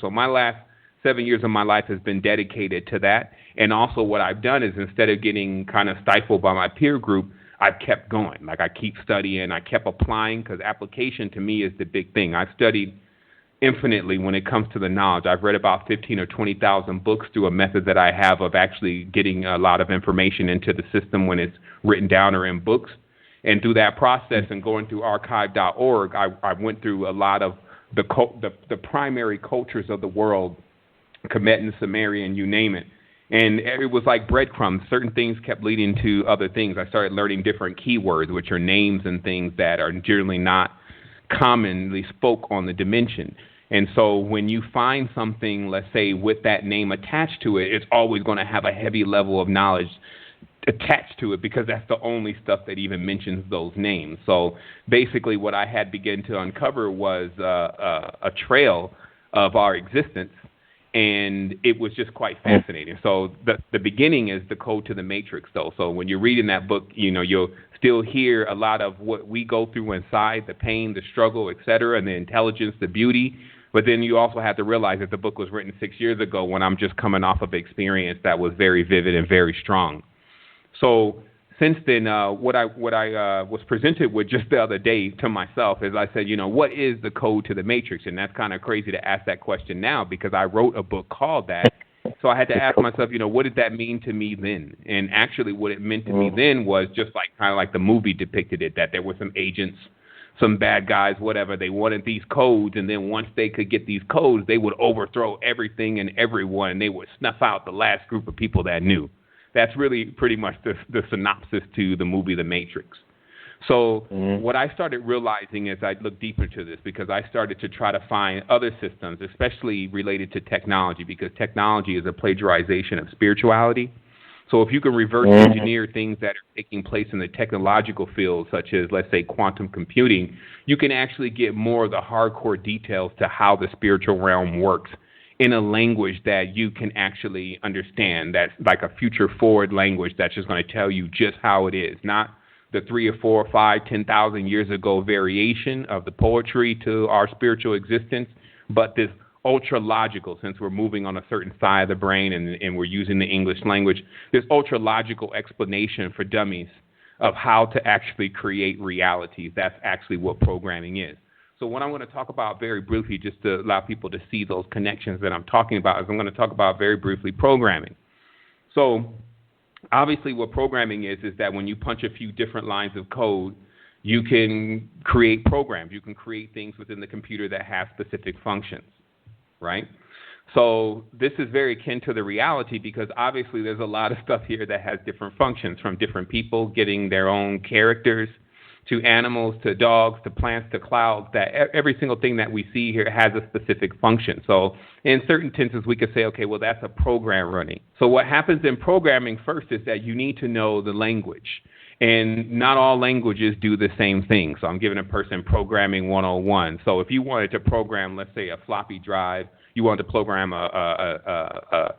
So my last 7 years of my life has been dedicated to that. And also what I've done is instead of getting kind of stifled by my peer group, I've kept going. Like I keep studying, I kept applying, because application to me is the big thing. I've studied infinitely when it comes to the knowledge. I've read about 15 or 20,000 books through a method that I have of actually getting a lot of information into the system when it's written down or in books. And through that process and going through archive.org, I went through a lot of the primary cultures of the world, Kemetan, Sumerian, you name it. And it was like breadcrumbs. Certain things kept leading to other things. I started learning different keywords, which are names and things that are generally not commonly spoke on the dimension. And so when you find something, let's say, with that name attached to it, it's always going to have a heavy level of knowledge attached to it, because that's the only stuff that even mentions those names. So basically what I had begun to uncover was a trail of our existence, and it was just quite fascinating. So the beginning is the code to the matrix, though. So when you're reading that book, you'll still hear a lot of what we go through inside, the pain, the struggle, et cetera, and the intelligence, the beauty. But then you also have to realize that the book was written 6 years ago when I'm just coming off of experience that was very vivid and very strong. So since then, what I was presented with just the other day to myself is I said, what is the code to the matrix? And that's kind of crazy to ask that question now, because I wrote a book called that. So I had to ask myself, what did that mean to me then? And actually what it meant to me then was just kind of like the movie depicted it, that there were some agents, some bad guys, whatever. They wanted these codes, and then once they could get these codes, they would overthrow everything and everyone, and they would snuff out the last group of people that knew. That's really pretty much the synopsis to the movie The Matrix. So what I started realizing as I looked deeper into this, because I started to try to find other systems, especially related to technology, because technology is a plagiarization of spirituality. So if you can reverse engineer things that are taking place in the technological field, such as, let's say, quantum computing, you can actually get more of the hardcore details to how the spiritual realm works in a language that you can actually understand. That's like a future forward language that's just going to tell you just how it is, not the 3 or 4 or 5, 10,000 years ago variation of the poetry to our spiritual existence, but this ultra logical, since we're moving on a certain side of the brain and we're using the English language, this ultra logical explanation for dummies of how to actually create realities. That's actually what programming is. So what I'm going to talk about very briefly, just to allow people to see those connections that I'm talking about, is I'm going to talk about very briefly programming. So obviously what programming is that when you punch a few different lines of code, you can create programs. You can create things within the computer that have specific functions, right? So this is very akin to the reality, because obviously there's a lot of stuff here that has different functions, from different people getting their own characters, to animals, to dogs, to plants, to clouds, that every single thing that we see here has a specific function. So in certain tenses, we could say, okay, well, that's a program running. So what happens in programming first is that you need to know the language. And not all languages do the same thing. So I'm giving a person programming 101. So if you wanted to program, let's say, a floppy drive, you wanted to program a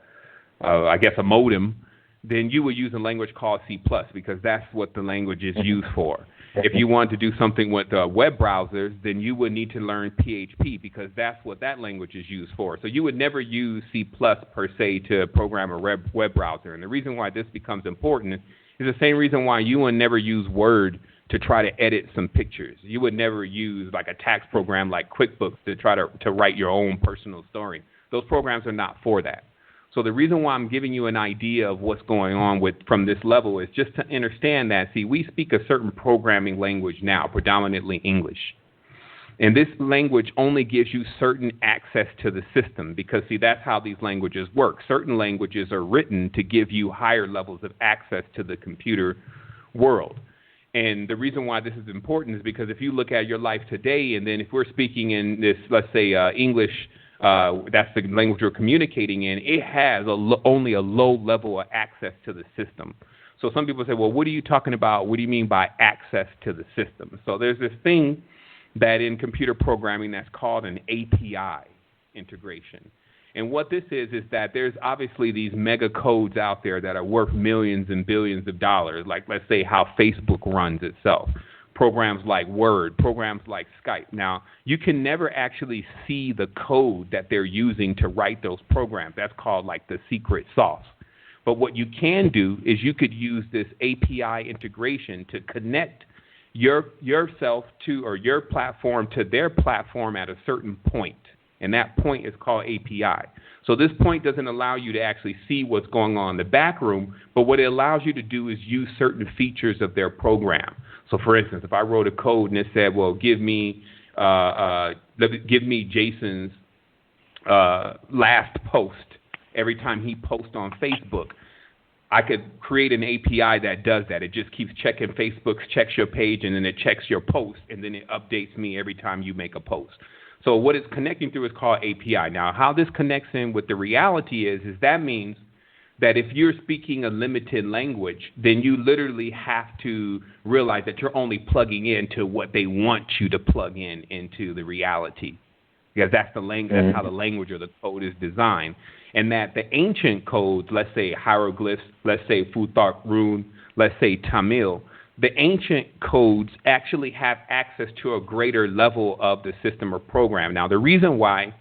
modem, then you would use a language called C++, because that's what the language is used for. If you want to do something with web browsers, then you would need to learn PHP, because that's what that language is used for. So you would never use C++ per se to program a web browser. And the reason why this becomes important is the same reason why you would never use Word to try to edit some pictures. You would never use like a tax program like QuickBooks to try to write your own personal story. Those programs are not for that. So the reason why I'm giving you an idea of what's going on from this level is just to understand that, see, we speak a certain programming language now, predominantly English. And this language only gives you certain access to the system, because, see, that's how these languages work. Certain languages are written to give you higher levels of access to the computer world. And the reason why this is important is because if you look at your life today, and then if we're speaking in this, let's say, English, that's the language we're communicating in, it has only a low level of access to the system. So some people say, well, what are you talking about? What do you mean by access to the system? So there's this thing that in computer programming that's called an API integration. And what this is that there's obviously these mega codes out there that are worth millions and billions of dollars, like let's say how Facebook runs itself. programs like Word, programs like Skype. Now, you can never actually see the code that they're using to write those programs. That's called like the secret sauce. But what you can do is you could use this API integration to connect yourself to, or your platform to their platform at a certain point. And that point is called API. So this point doesn't allow you to actually see what's going on in the back room, but what it allows you to do is use certain features of their program. So for instance, if I wrote a code and it said, well, give me Jason's last post every time he posts on Facebook, I could create an API that does that. It just keeps checking Facebook, checks your page, and then it checks your post, and then it updates me every time you make a post. So what it's connecting through is called API. Now, how this connects in with the reality is that means that if you're speaking a limited language, then you literally have to realize that you're only plugging into what they want you to plug in into the reality, because that's the language. That's how the language or the code is designed. And that the ancient codes, let's say hieroglyphs, let's say Futhark rune, let's say Tamil, the ancient codes actually have access to a greater level of the system or program. Now, the reason why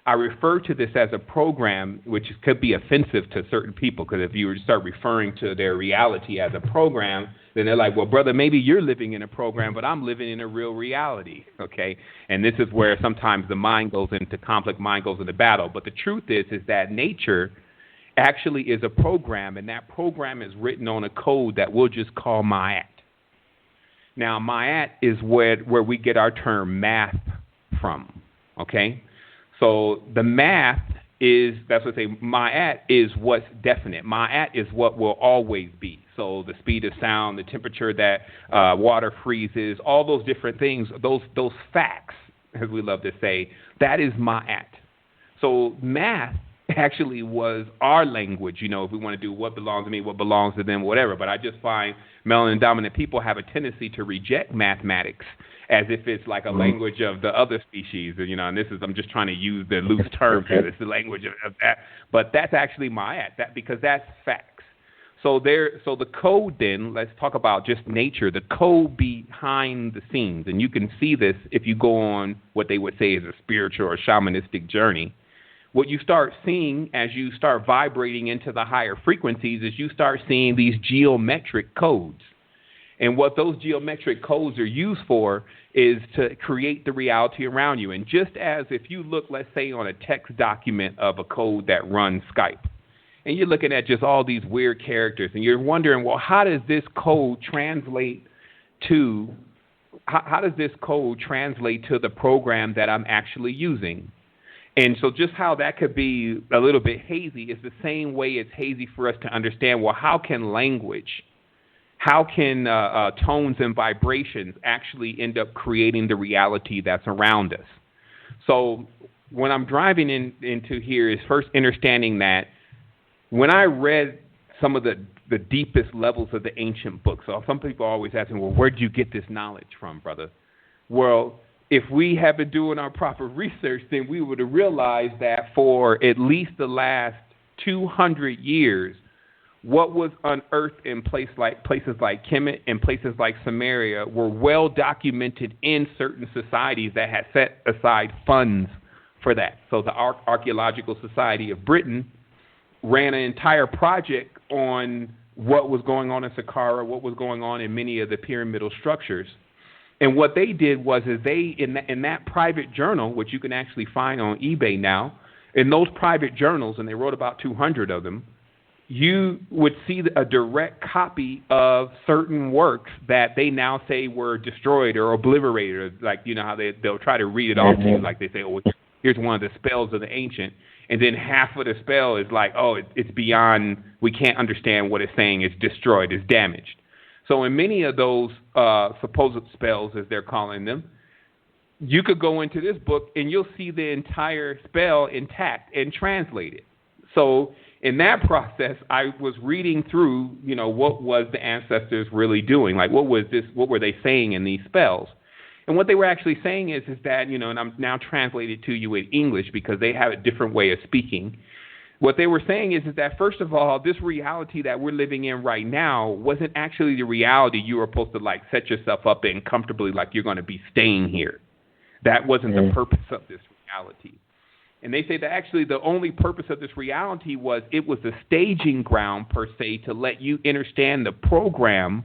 I refer to this as a program, which could be offensive to certain people, because if you were to start referring to their reality as a program, then they're like, well, brother, maybe you're living in a program, but I'm living in a real reality, okay? And this is where sometimes the mind goes into conflict, mind goes into battle. But the truth is that nature actually is a program, and that program is written on a code that we'll just call Ma'at. Now, Ma'at is where we get our term math from, okay? So the math is, that's what I say, Ma'at is what's definite. Ma'at is what will always be. So the speed of sound, the temperature that water freezes, all those different things, those facts, as we love to say, that is Ma'at. So math actually was our language, you know, if we want to do what belongs to me, what belongs to them, whatever. But I just find melanin dominant people have a tendency to reject mathematics as if it's like a language of the other species, you know, and this is, I'm just trying to use the loose term here. It's the language of that. But that's actually Ma'at, because that's facts. So the code then, let's talk about just nature, the code behind the scenes. And you can see this if you go on what they would say is a spiritual or shamanistic journey. What you start seeing as you start vibrating into the higher frequencies is you start seeing these geometric codes. And what those geometric codes are used for is to create the reality around you. And just as if you look, let's say, on a text document of a code that runs Skype, and you're looking at just all these weird characters, and you're wondering, well, how does this code translate to the program that I'm actually using? And so just how that could be a little bit hazy is the same way it's hazy for us to understand, well, how can language, how can tones and vibrations actually end up creating the reality that's around us? So what I'm driving into here is first understanding that when I read some of the deepest levels of the ancient books, so some people are always asking, well, where did you get this knowledge from, brother? Well, if we had been doing our proper research, then we would have realized that for at least the last 200 years, what was unearthed in places like Kemet and places like Samaria were well documented in certain societies that had set aside funds for that. So the Archaeological Society of Britain ran an entire project on what was going on in Saqqara, what was going on in many of the pyramidal structures. And what they did was they, in that private journal, which you can actually find on eBay now, in those private journals, and they wrote about 200 of them, you would see a direct copy of certain works that they now say were destroyed or obliterated. Like, you know how they'll try to read it off to you, like they say, oh, here's one of the spells of the ancient. And then half of the spell is like, oh, it's beyond, we can't understand what it's saying. It's destroyed, it's damaged. So in many of those supposed spells, as they're calling them, you could go into this book and you'll see the entire spell intact and translated. So in that process, I was reading through, you know, what was the ancestors really doing? Like, what were they saying in these spells? And what they were actually saying is that, you know, and I'm now translated to you in English because they have a different way of speaking, What they were saying is that, first of all, this reality that we're living in right now wasn't actually the reality you were supposed to, like, set yourself up in comfortably, like you're going to be staying here. That wasn't the purpose of this reality. And they say that actually the only purpose of this reality was it was a staging ground, per se, to let you understand the program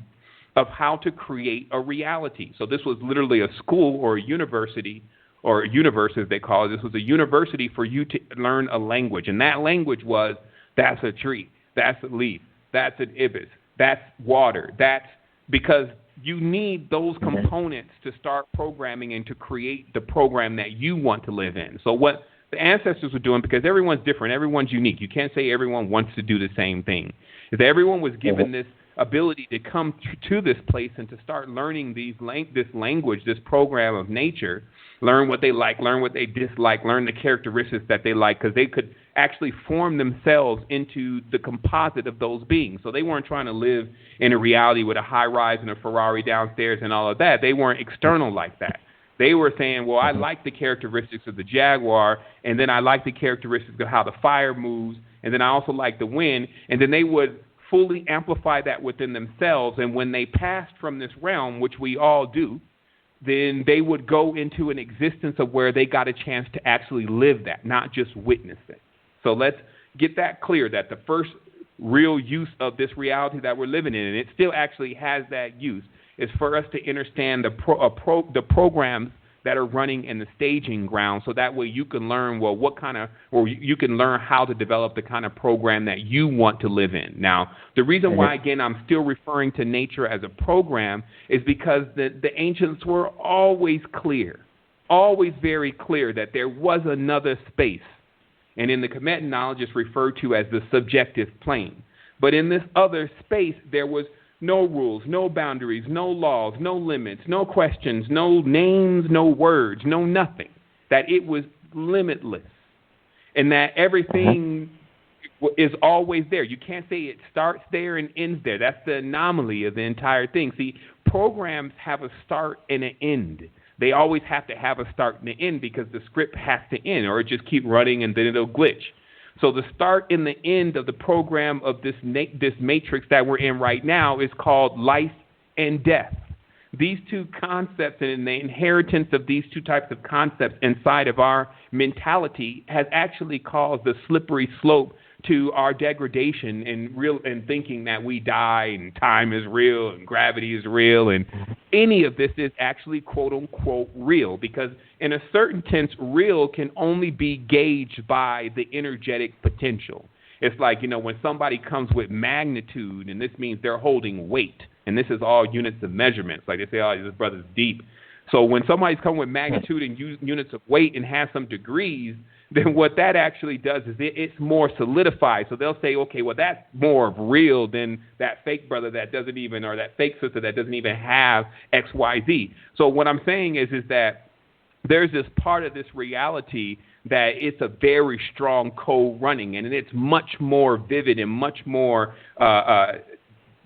of how to create a reality. So this was literally a school or a university, or a universe as they call it. This was a university for you to learn a language. And that language was, that's a tree, that's a leaf, that's an ibis, that's water. That's because you need those components to start programming and to create the program that you want to live in. So what the ancestors were doing, because everyone's different, everyone's unique. You can't say everyone wants to do the same thing. If everyone was given this ability to come to this place and to start learning this language, this program of nature, learn what they like, learn what they dislike, learn the characteristics that they like, because they could actually form themselves into the composite of those beings. So they weren't trying to live in a reality with a high rise and a Ferrari downstairs and all of that. They weren't external like that. They were saying, well, I like the characteristics of the jaguar, and then I like the characteristics of how the fire moves, and then I also like the wind, and then they would fully amplify that within themselves. And when they passed from this realm, which we all do, then they would go into an existence of where they got a chance to actually live that, not just witness it. So let's get that clear, that the first real use of this reality that we're living in, and it still actually has that use, is for us to understand the programs that are running in the staging ground, so that way you can learn, well, you can learn how to develop the kind of program that you want to live in. Now, the reason why, again, I'm still referring to nature as a program is because the ancients were always clear, always very clear that there was another space. And in the Kemetic knowledge, it's referred to as the subjective plane. But in this other space, there was no rules, no boundaries, no laws, no limits, no questions, no names, no words, no nothing. That it was limitless. And that everything is always there. You can't say it starts there and ends there. That's the anomaly of the entire thing. See, programs have a start and an end. They always have to have a start and an end because the script has to end, or it just keep running and then it'll glitch. So the start and the end of the program of this matrix that we're in right now is called life and death. These two concepts and the inheritance of these two types of concepts inside of our mentality has actually caused the slippery slope to our degradation and thinking that we die and time is real and gravity is real, and any of this is actually quote unquote real, because in a certain sense, real can only be gauged by the energetic potential. It's like, when somebody comes with magnitude, and this means they're holding weight, and this is all units of measurements. Like they say, oh, this brother's deep. So when somebody's coming with magnitude and units of weight and has some degrees, then what that actually does is it's more solidified. So they'll say, okay, well, that's more real than that fake brother that doesn't even, or that fake sister that doesn't even have X, Y, Z. So what I'm saying is that there's this part of this reality that it's a very strong code running, and it's much more vivid and much more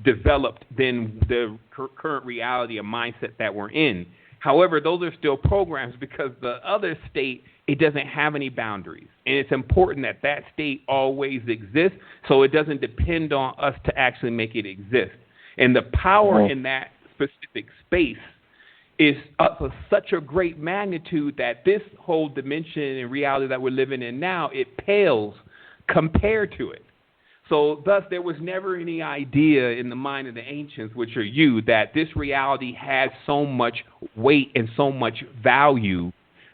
developed than the current reality of mindset that we're in. However, those are still programs, because the other state, it doesn't have any boundaries. And it's important that that state always exists, so it doesn't depend on us to actually make it exist. And the power in that specific space is of such a great magnitude that this whole dimension and reality that we're living in now, it pales compared to it. So thus, there was never any idea in the mind of the ancients, which are you, that this reality has so much weight and so much value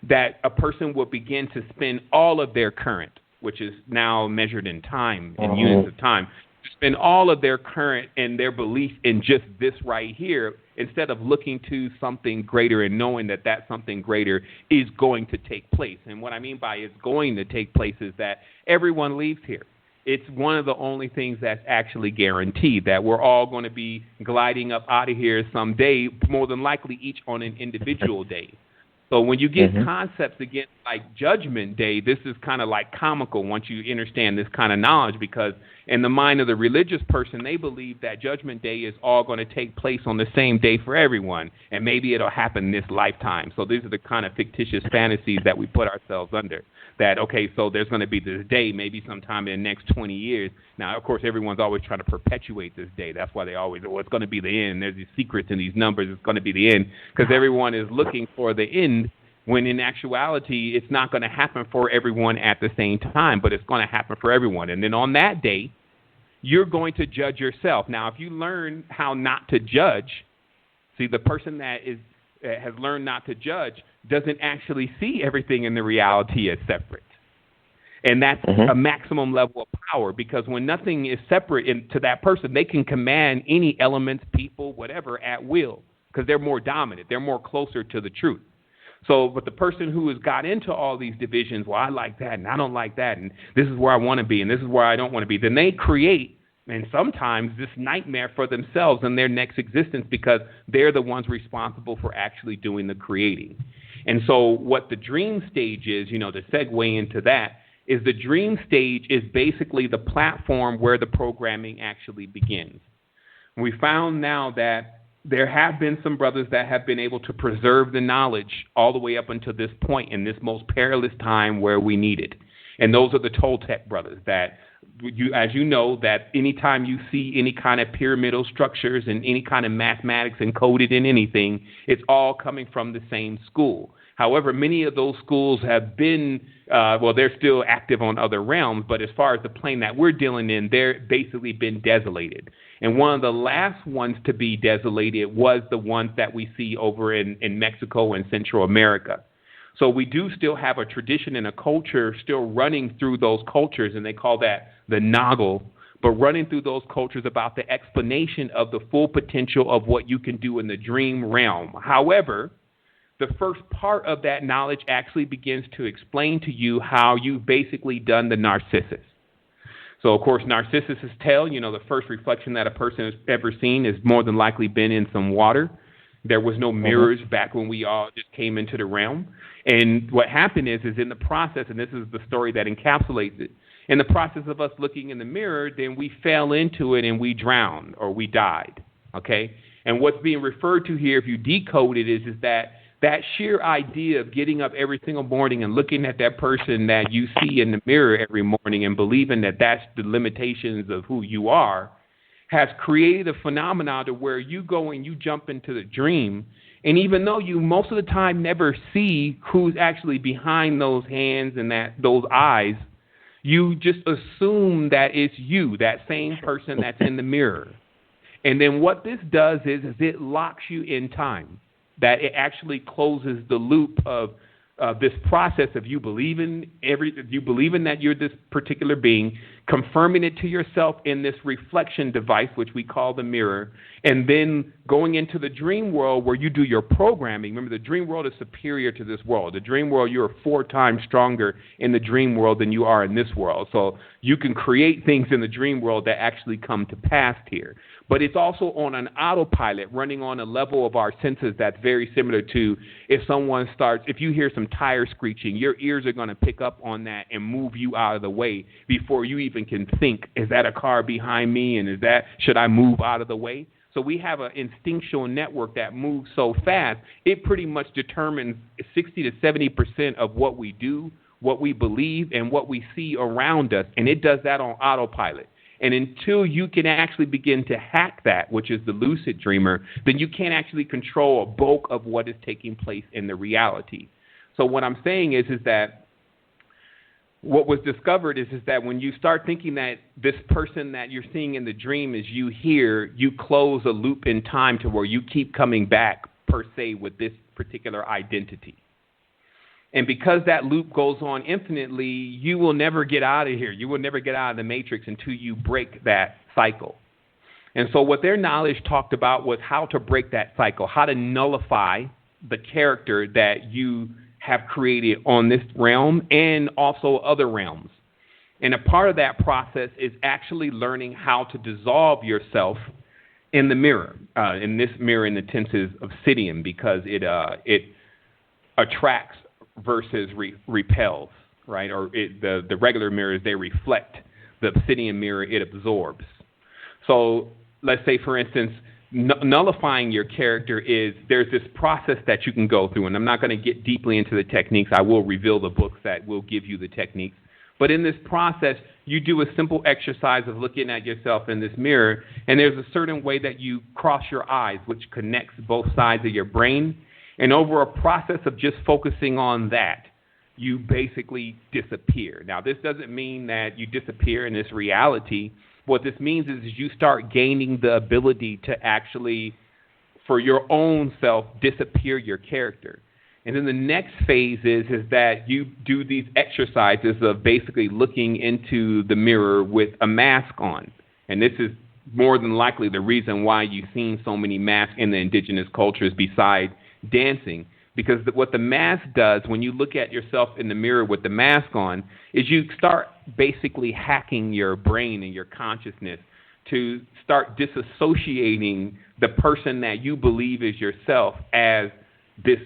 that a person will begin to spend all of their current, which is now measured in time, in units of time, to spend all of their current and their belief in just this right here, instead of looking to something greater and knowing that that something greater is going to take place. And what I mean by it's going to take place is that everyone leaves here. It's one of the only things that's actually guaranteed, that we're all going to be gliding up out of here someday, more than likely each on an individual day. So when you get Mhm. concepts again like Judgment Day, this is kind of like comical once you understand this kind of knowledge, because in the mind of the religious person, they believe that Judgment Day is all going to take place on the same day for everyone, and maybe it'll happen this lifetime. So these are the kind of fictitious fantasies that we put ourselves under. That, okay, so there's going to be this day maybe sometime in the next 20 years. Now, of course, everyone's always trying to perpetuate this day. That's why they always, oh, it's going to be the end. There's these secrets in these numbers. It's going to be the end, because everyone is looking for the end, when in actuality, it's not going to happen for everyone at the same time, but it's going to happen for everyone. And then on that day, you're going to judge yourself. Now, if you learn how not to judge, see, the person that has learned not to judge doesn't actually see everything in the reality as separate. And that's a maximum level of power, because when nothing is separate to that person, they can command any elements, people, whatever, at will, because they're more dominant. They're more closer to the truth. So, but the person who has got into all these divisions, well, I like that, and I don't like that, and this is where I want to be, and this is where I don't want to be, then they create, and sometimes, this nightmare for themselves in their next existence, because they're the ones responsible for actually doing the creating. And so what the dream stage is, to segue into that, is the dream stage is basically the platform where the programming actually begins. We found now that there have been some brothers that have been able to preserve the knowledge all the way up until this point, in this most perilous time where we need it. And those are the Toltec brothers that, as you know, that anytime you see any kind of pyramidal structures and any kind of mathematics encoded in anything, it's all coming from the same school. However, many of those schools have been, they're still active on other realms, but as far as the plane that we're dealing in, they're basically been desolated. And one of the last ones to be desolated was the ones that we see over in Mexico and Central America. So we do still have a tradition and a culture still running through those cultures, and they call that the Noggle, but running through those cultures about the explanation of the full potential of what you can do in the dream realm. However, the first part of that knowledge actually begins to explain to you how you've basically done the Narcissus. So, of course, Narcissus' tail, the first reflection that a person has ever seen has more than likely been in some water. There was no mirrors back when we all just came into the realm. And what happened is in the process, and this is the story that encapsulates it, in the process of us looking in the mirror, then we fell into it and we drowned or we died, okay? And what's being referred to here, if you decode it, is that sheer idea of getting up every single morning and looking at that person that you see in the mirror every morning and believing that that's the limitations of who you are, has created a phenomenon to where you go and you jump into the dream, and even though you most of the time never see who's actually behind those hands and those eyes, you just assume that it's you, that same person that's in the mirror. And then what this does is it locks you in time. That it actually closes the loop of this process of you believing that you're this particular being, confirming it to yourself in this reflection device, which we call the mirror, and then going into the dream world where you do your programming. Remember, the dream world is superior to this world. The dream world, you're 4 times stronger in the dream world than you are in this world. So you can create things in the dream world that actually come to pass here. But it's also on an autopilot, running on a level of our senses that's very similar to if you hear some tire screeching, your ears are going to pick up on that and move you out of the way before you even can think, is that a car behind me, and should I move out of the way? So we have an instinctual network that moves so fast, it pretty much determines 60 to 70% of what we do, what we believe, and what we see around us, and it does that on autopilot. And until you can actually begin to hack that, which is the lucid dreamer, then you can't actually control a bulk of what is taking place in the reality. So what I'm saying is that what was discovered is that when you start thinking that this person that you're seeing in the dream is you here, you close a loop in time to where you keep coming back, per se, with this particular identity. And because that loop goes on infinitely, you will never get out of here. You will never get out of the matrix until you break that cycle. And so what their knowledge talked about was how to break that cycle, how to nullify the character that you have created on this realm and also other realms. And a part of that process is actually learning how to dissolve yourself in the mirror, in this mirror in the tenses of obsidian, because it attracts versus repels, right? Or the regular mirrors, they reflect. The obsidian mirror, it absorbs. So let's say, for instance, nullifying your character is there's this process that you can go through, and I'm not going to get deeply into the techniques. I will reveal the books that will give you the techniques. But in this process, you do a simple exercise of looking at yourself in this mirror, and there's a certain way that you cross your eyes, which connects both sides of your brain. And over a process of just focusing on that, you basically disappear. Now, this doesn't mean that you disappear in this reality. What this means is you start gaining the ability to actually, for your own self, disappear your character. And then the next phase is that you do these exercises of basically looking into the mirror with a mask on. And this is more than likely the reason why you've seen so many masks in the indigenous cultures besides dancing. Because what the mask does when you look at yourself in the mirror with the mask on is you start basically hacking your brain and your consciousness to start disassociating the person that you believe is yourself as this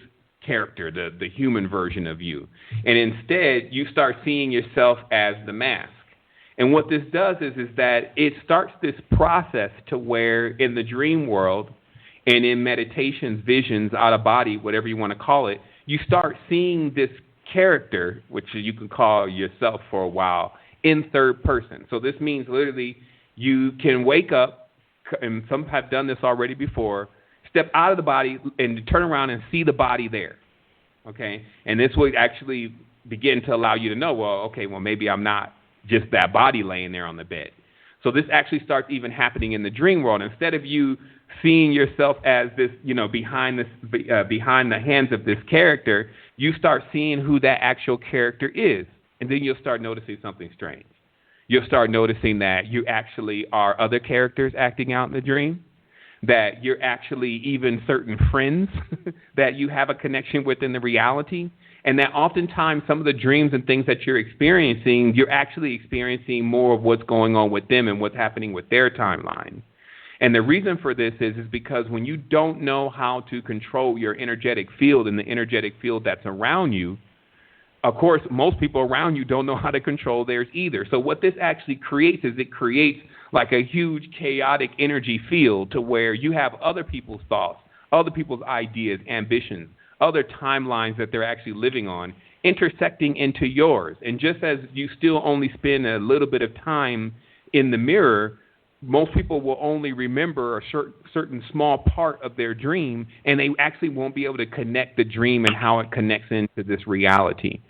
character, the human version of you. And instead, you start seeing yourself as the mask. And what this does is that it starts this process to where in the dream world and in meditations, visions, out of body, whatever you want to call it, you start seeing this character, which you can call yourself for a while, in third person. So this means literally you can wake up, and some have done this already before, step out of the body and turn around and see the body there, okay? And this will actually begin to allow you to know, well, maybe I'm not just that body laying there on the bed. So this actually starts even happening in the dream world. Instead of you seeing yourself as this, behind the hands of this character, you start seeing who that actual character is. And then you'll start noticing something strange. You'll start noticing that you actually are other characters acting out in the dream, that you're actually even certain friends that you have a connection with in the reality, and that oftentimes some of the dreams and things that you're experiencing, you're actually experiencing more of what's going on with them and what's happening with their timeline. And the reason for this is because when you don't know how to control your energetic field and the energetic field that's around you, of course, most people around you don't know how to control theirs either. So what this actually creates is it creates like a huge chaotic energy field to where you have other people's thoughts, other people's ideas, ambitions, other timelines that they're actually living on, intersecting into yours. And just as you still only spend a little bit of time in the mirror, most people will only remember a certain small part of their dream, and they actually won't be able to connect the dream and how it connects into this reality.